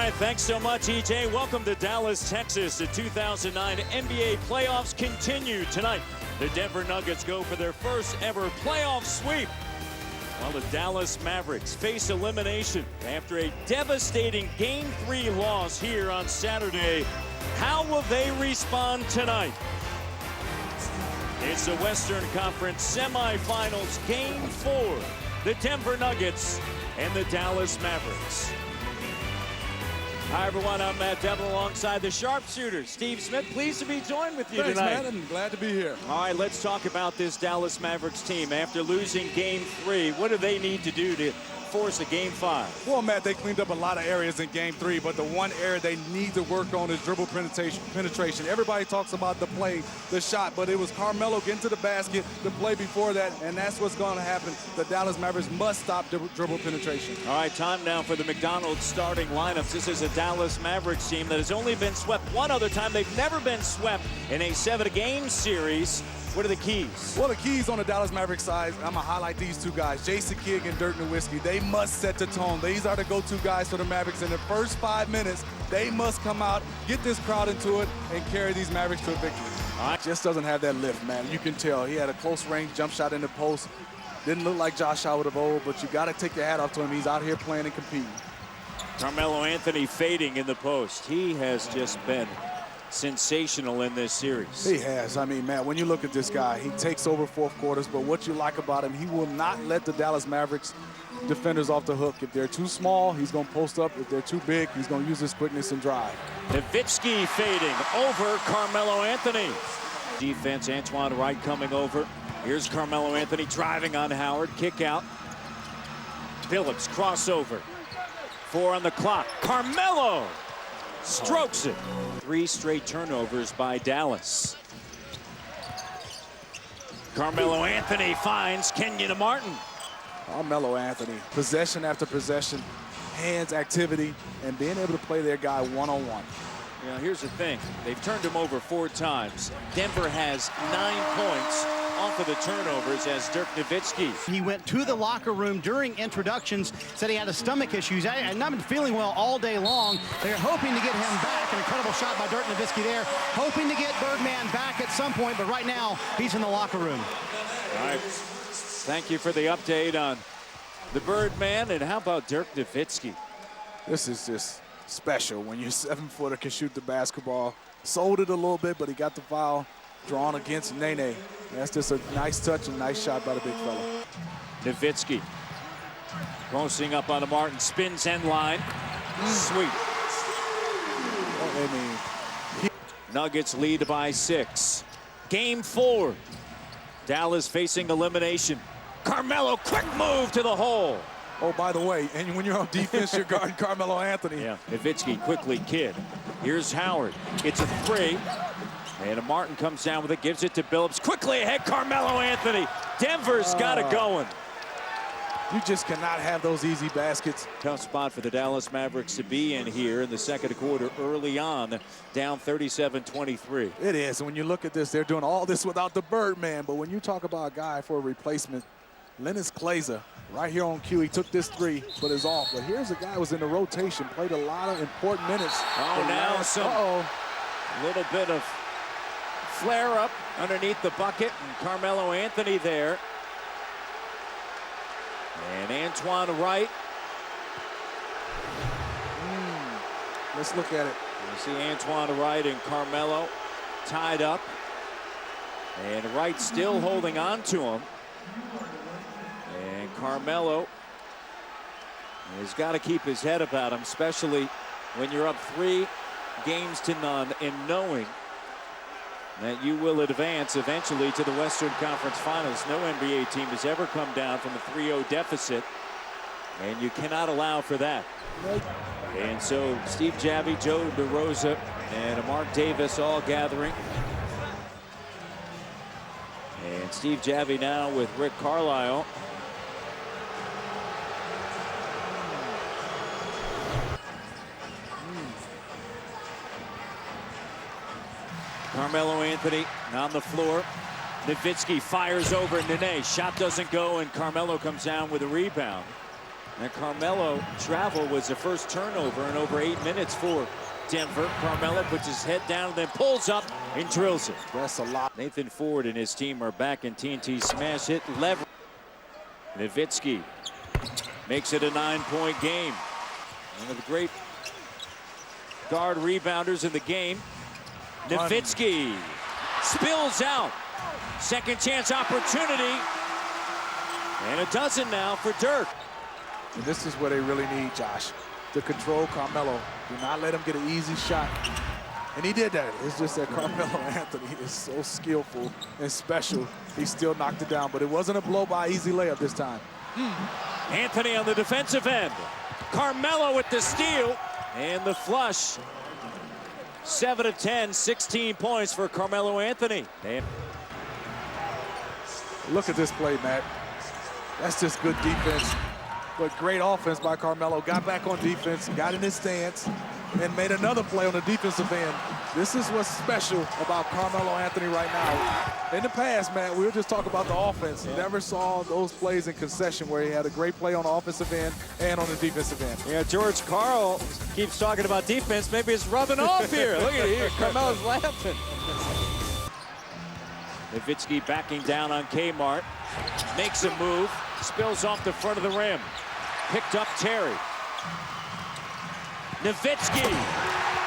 right, thanks so much, EJ. Welcome to Dallas, Texas. The 2009 NBA playoffs continue tonight. The Denver Nuggets go for their first ever playoff sweep, while the Dallas Mavericks face elimination after a devastating Game 3 loss here on Saturday. How will they respond tonight? It's the Western Conference semifinals, Game 4. The Denver Nuggets and the Dallas Mavericks. Hi, everyone. I'm Matt Devlin alongside the sharpshooter, Steve Smith. Pleased to be joined with you tonight. Thanks, man. I'm glad to be here. All right, let's talk about this Dallas Mavericks team. After losing Game 3, what do they need to do to force a Game 5? Well, Matt, they cleaned up a lot of areas in Game 3, but the one area they need to work on is dribble penetration. Everybody talks about the play, the shot, but it was Carmelo getting to the basket, the play before that, and that's what's going to happen. The Dallas Mavericks must stop dribble penetration. All right, time now for the McDonald's starting lineups. This is a Dallas Mavericks team that has only been swept one other time. They've never been swept in a 7-game series. What are the keys? Well, the keys on the Dallas Mavericks side, I'm going to highlight these two guys, Jason Kidd and Dirk Nowitzki. They must set the tone. These are the go-to guys for the Mavericks. In the first 5 minutes, they must come out, get this crowd into it, and carry these Mavericks to a victory. All right. Just doesn't have that lift, man. You can tell. He had a close-range jump shot in the post. Didn't look like Josh Howard of old, but you got to take your hat off to him. He's out here playing and competing. Carmelo Anthony fading in the post. He has just been sensational in this series. He has. I mean, man, when you look at this guy, he takes over fourth quarters, but what you like about him, he will not let the Dallas Mavericks defenders off the hook. If they're too small, he's going to post up. If they're too big, he's going to use his quickness and drive. Nowitzki fading over Carmelo Anthony. Defense, Antoine Wright coming over. Here's Carmelo Anthony driving on Howard. Kick out. Phillips crossover. 4 on the clock. Carmelo strokes it. 3 straight turnovers by Dallas. Carmelo Anthony finds Kenyon Martin. Carmelo Anthony, possession after possession, hands, activity, and being able to play their guy one-on-one. You know, here's the thing. They've turned him over 4 times. Denver has 9 points off of the turnovers as Dirk Nowitzki. He went to the locker room during introductions, said he had a stomach issues. I had not been feeling well all day long. They're hoping to get him back. An incredible shot by Dirk Nowitzki there. Hoping to get Birdman back at some point, but right now, he's in the locker room. All right. Thank you for the update on the Birdman. And how about Dirk Nowitzki? This is just special when your 7-footer can shoot the basketball. Sold it a little bit, but he got the foul drawn against Nene. That's just a nice touch and nice shot by the big fella. Nowitzki posting up on the Martin, spins end line. Sweet. Nuggets lead by 6. Game 4. Dallas facing elimination. Carmelo, quick move to the hole. Oh, by the way, and when you're on defense, you're guarding Carmelo Anthony. Yeah, Nowitzki quickly, Kidd. Here's Howard. It's a 3. And Martin comes down with it, gives it to Billups. Quickly ahead, Carmelo Anthony. Denver's got it going. You just cannot have those easy baskets. Tough spot for the Dallas Mavericks to be in here in the second quarter early on, down 37-23. It is. And when you look at this, they're doing all this without the Birdman. But when you talk about a guy for a replacement, Lennox Glazer, right here on cue, he took this 3, but is off. But here's a guy who was in the rotation, played a lot of important minutes. Oh, now some little bit of flare up underneath the bucket, and Carmelo Anthony there. And Antoine Wright. Let's look at it. You see Antoine Wright and Carmelo tied up. And Wright still holding on to him. And Carmelo has got to keep his head about him, especially when you're up 3 games to none and knowing that you will advance eventually to the Western Conference Finals. No NBA team has ever come down from a 3-0 deficit, and you cannot allow for that. And so Steve Javie, Joe DeRosa, and Mark Davis all gathering. And Steve Javie now with Rick Carlisle. Carmelo Anthony on the floor. Nowitzki fires over Nene. Shot doesn't go, and Carmelo comes down with a rebound. And Carmelo travel was the first turnover in over 8 minutes for Denver. Carmelo puts his head down and then pulls up and drills it. That's a lot. Nathan Ford and his team are back in TNT smash hit lever. Nowitzki makes it a 9-point game. One of the great guard rebounders in the game. Nowitzki spills out. Second chance opportunity. And a dozen now for Dirk. And this is where they really need Josh to control Carmelo. Do not let him get an easy shot. And he did that. It's just that Carmelo Anthony is so skillful and special. He still knocked it down, but it wasn't a blow-by easy layup this time. Anthony on the defensive end. Carmelo with the steal and the flush. 7 of 10, 16 points for Carmelo Anthony. And look at this play, Matt. That's just good defense, but great offense by Carmelo. Got back on defense, got in his stance, and made another play on the defensive end. This is what's special about Carmelo Anthony right now. In the past, Matt, we were just talking about the offense. Never saw those plays in concession where he had a great play on the offensive end and on the defensive end. yeah, George Karl keeps talking about defense. Maybe it's rubbing off here. Look at it. Carmelo's laughing. Nowitzki backing down on Kmart. Makes a move. Spills off the front of the rim. Picked up Terry. Nowitzki.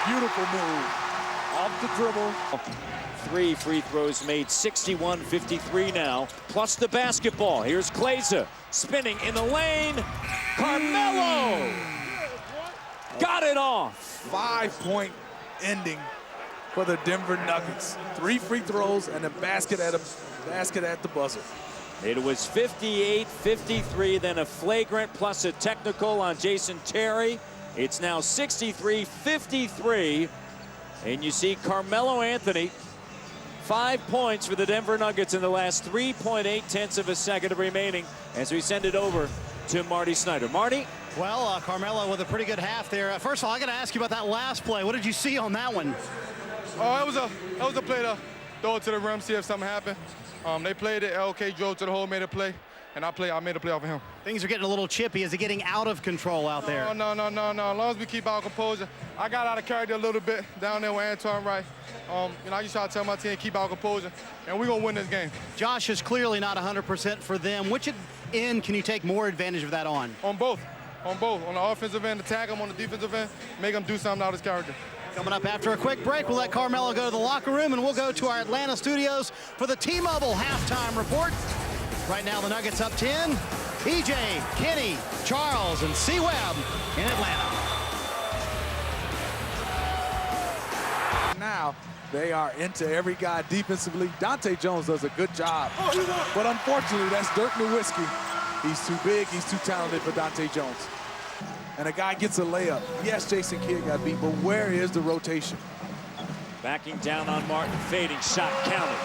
Beautiful move. Off the dribble. 3 free throws made, 61-53 now, plus the basketball. Here's Kleza spinning in the lane. Carmelo got it off. 5-point ending for the Denver Nuggets. 3 free throws and a basket at the buzzer. It was 58-53, then a flagrant plus a technical on Jason Terry. It's now 63-53, and you see Carmelo Anthony, 5 points for the Denver Nuggets in the last 3.8 of a second remaining as we send it over to Marty Snyder. Marty? Well, Carmelo with a pretty good half there. First of all, I got to ask you about that last play. What did you see on that one? Oh, that was a play to throw it to the rim, see if something happened. They played it. LK drove to the hole, made a play, and I made a play off of him. Things are getting a little chippy. Is it getting out of control out there? No. As long as we keep our composure. I got out of character a little bit down there with Antoine Wright. I just try to tell my team keep our composure, and we're gonna win this game. Josh is clearly not 100% for them. Which end can you take more advantage of that on? On both. On the offensive end, attack him. On the defensive end, make him do something out of his character. Coming up after a quick break, we'll let Carmelo go to the locker room, and we'll go to our Atlanta studios for the T-Mobile halftime report. Right now, the Nuggets up 10. EJ, Kenny, Charles, and C-Webb in Atlanta. Now they are into every guy defensively. Dante Jones does a good job, but unfortunately, that's Dirk Nowitzki. He's too big, he's too talented for Dante Jones. And a guy gets a layup. Yes, Jason Kidd got beat, but where is the rotation? Backing down on Martin, fading shot counted.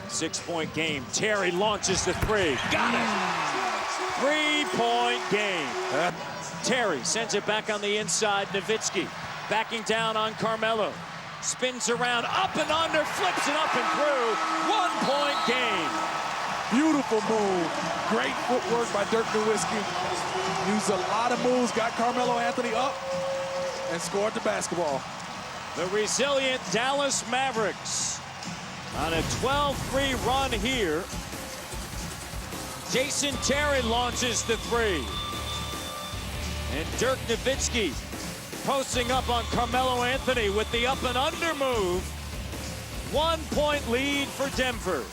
6-point game. Terry launches the 3. Got it! 3-point game. Terry sends it back on the inside. Nowitzki backing down on Carmelo. Spins around, up and under, flips it up and through. 1-point game. Beautiful move. Great footwork by Dirk Nowitzki. Used a lot of moves, got Carmelo Anthony up, and scored the basketball. The resilient Dallas Mavericks on a 12-3 run here. Jason Terry launches the 3. And Dirk Nowitzki posting up on Carmelo Anthony with the up and under move. 1-point lead for Denver.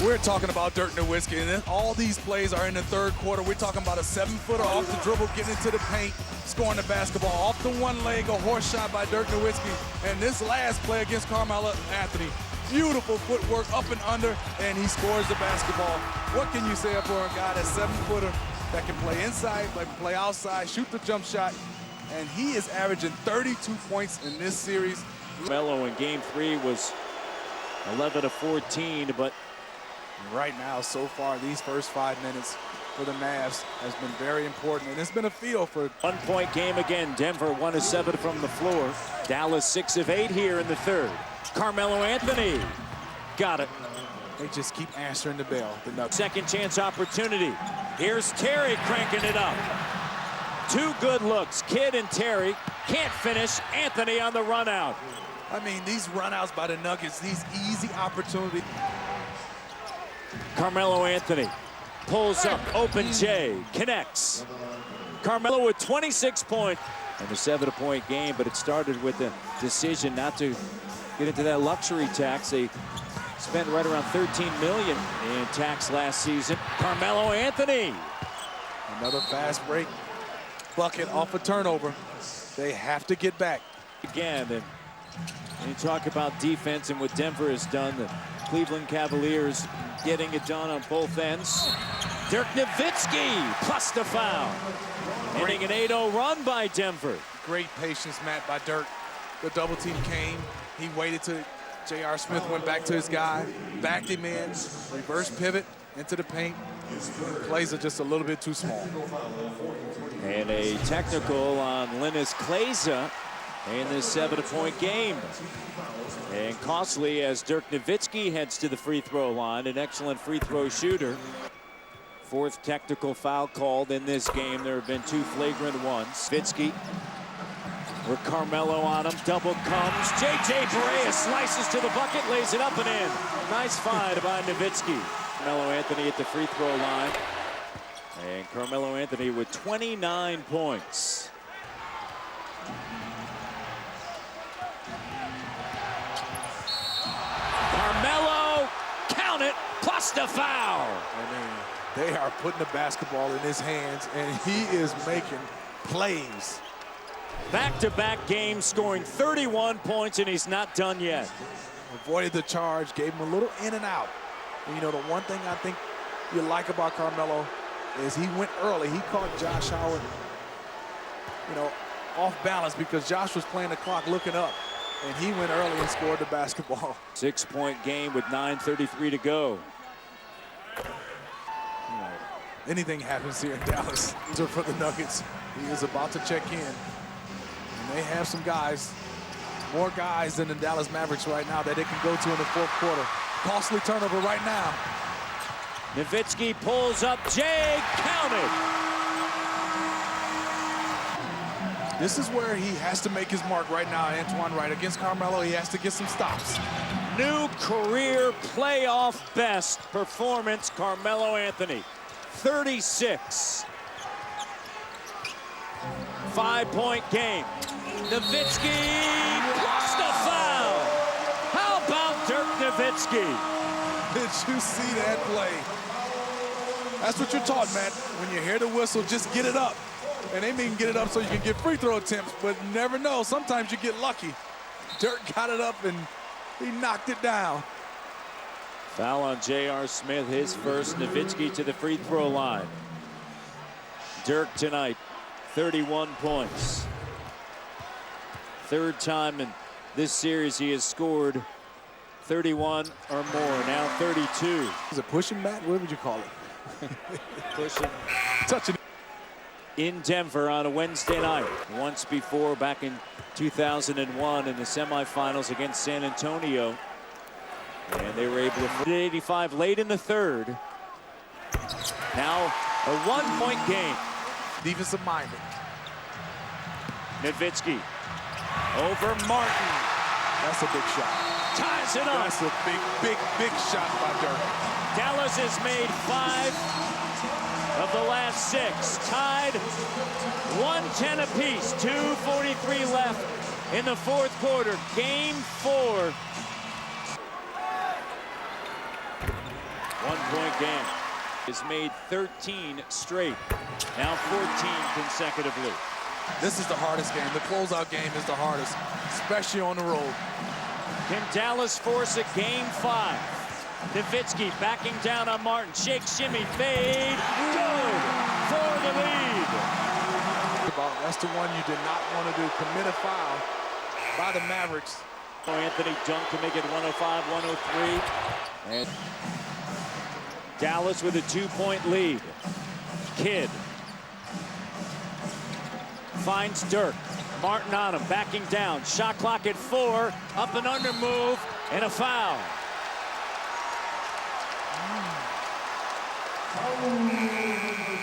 We're talking about Dirk Nowitzki, and then all these plays are in the third quarter. We're talking about a 7-footer off the dribble, getting into the paint, scoring the basketball. Off the one leg, a horse shot by Dirk Nowitzki. And this last play against Carmelo Anthony, beautiful footwork up and under, and he scores the basketball. What can you say for a guy that's 7-footer that can play inside, that can play outside, shoot the jump shot, and he is averaging 32 points in this series. Carmelo in game 3 was 11 of 14, but right now, so far, these first 5 minutes for the Mavs has been very important, and it's been a feel for 1-point game again. Denver 1 of 7 from the floor. Dallas 6 of 8 here in the third. Carmelo Anthony got it. They just keep answering the bell. The Nuggets. Second chance opportunity. Here's Terry cranking it up. Two good looks. Kidd and Terry can't finish. Anthony on the run out. I mean, these runouts by the Nuggets, these easy opportunities. Carmelo Anthony pulls up. Open J. Connects. Carmelo with 26 points. And a 7-point game, but it started with the decision not to get into that luxury tax. They spent right around $13 million in tax last season. Carmelo Anthony. Another fast break bucket off a turnover. They have to get back. Again, and you talk about defense and what Denver has done. The Cleveland Cavaliers getting it done on both ends. Dirk Nowitzki plus the foul. Ending an 8-0 run by Denver. Great patience, Matt, by Dirk. The double team came. He waited till J.R. Smith went back to his guy, backed him in, reverse pivot into the paint. Plays are just a little bit too small. And a technical on Linus Kleza in this 7-point game. And costly as Dirk Nowitzki heads to the free throw line, an excellent free throw shooter. Fourth technical foul called in this game. There have been 2 flagrant ones. Nowitzki with Carmelo on him. Double comes. J.J. Barea slices to the bucket, lays it up and in. Nice find by Nowitzki. Carmelo Anthony at the free throw line. And Carmelo Anthony with 29 points. Carmelo, count it, plus the foul. I mean, they are putting the basketball in his hands, and he is making plays. Back-to-back games, scoring 31 points, and he's not done yet. Avoided the charge, gave him a little in and out. And, you know, the one thing I think you like about Carmelo is he went early. He caught Josh Howard, you know, off balance because Josh was playing the clock looking up, and he went early and scored the basketball. 6-point game with 9:33 to go. Anything happens here in Dallas for the Nuggets. He is about to check in. And they have some guys, more guys than the Dallas Mavericks right now that they can go to in the fourth quarter. Costly turnover right now. Nowitzki pulls up. Jay, counted. This is where he has to make his mark right now, Antoine Wright. Against Carmelo, he has to get some stops. New career playoff best performance, Carmelo Anthony. 36. 5-point game. Nowitzki plus the foul. How about Dirk Nowitzki? Did you see that play? That's what you're taught, Matt. When you hear the whistle, just get it up. And they mean get it up so you can get free throw attempts, but you never know. Sometimes you get lucky. Dirk got it up and he knocked it down. Foul on J.R. Smith, his first. Nowitzki to the free throw line. Dirk tonight, 31 points. Third time in this series he has scored 31 or more, now 32. Is it pushing, Matt? What would you call it? Pushing. Touching. In Denver on a Wednesday night. Once before, back in 2001 in the semifinals against San Antonio. And they were able to put it 85 late in the third. Now a 1-point game. Defensive minded. Nowitzki over Martin. That's a big shot. Ties it up. That's a big shot by Dirk. Dallas has made 5 of the last 6. Tied 110 apiece. 2:43 left in the fourth quarter. Game 4. 1-point game. Has made 13 straight. Now 14 consecutively. This is the hardest game. The closeout game is the hardest, especially on the road. Can Dallas force a game 5? Nowitzki backing down on Martin. Shake, shimmy, fade. Good for the lead. That's the one you did not want to do. Commit a foul by the Mavericks. Anthony dunked to make it 105-103. And Dallas with a 2-point lead. Kidd finds Dirk. Martin on him, backing down. Shot clock at 4. Up and under move, and a foul.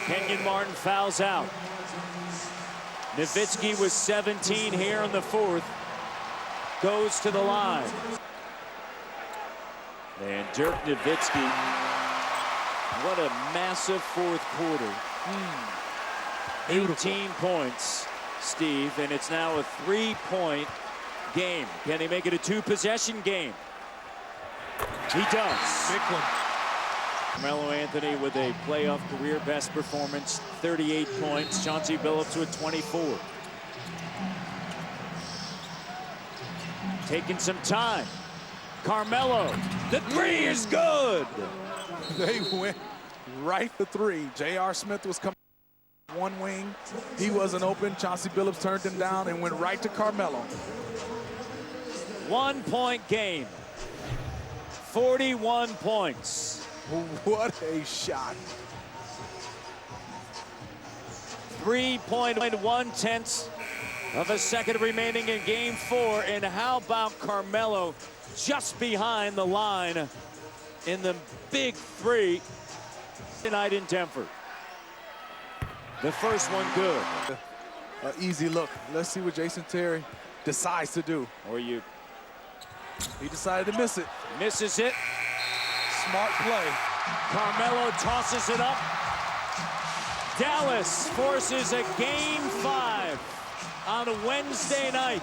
Kenyon Martin fouls out. Nowitzki was 17 here in the fourth. Goes to the line. And Dirk Nowitzki, what a massive fourth quarter. 18 points, Steve, and it's now a 3-point game. Can he make it a 2-possession game? He does. Big one. Carmelo Anthony with a playoff career best performance, 38 points. Chauncey Billups with 24. Taking some time. Carmelo, the three is good. They went right to three. J.R. Smith was coming one wing. He wasn't open. Chauncey Billups turned him down and went right to Carmelo. 1-point game. 41 points. What a shot. 3.1 of a second remaining in game 4. And how about Carmelo just behind the line in the big 3 tonight in Denver. The first one good. An easy look. Let's see what Jason Terry decides to do. He decided to miss it. Misses it. Smart play. Carmelo tosses it up. Dallas forces a game 5 on a Wednesday night.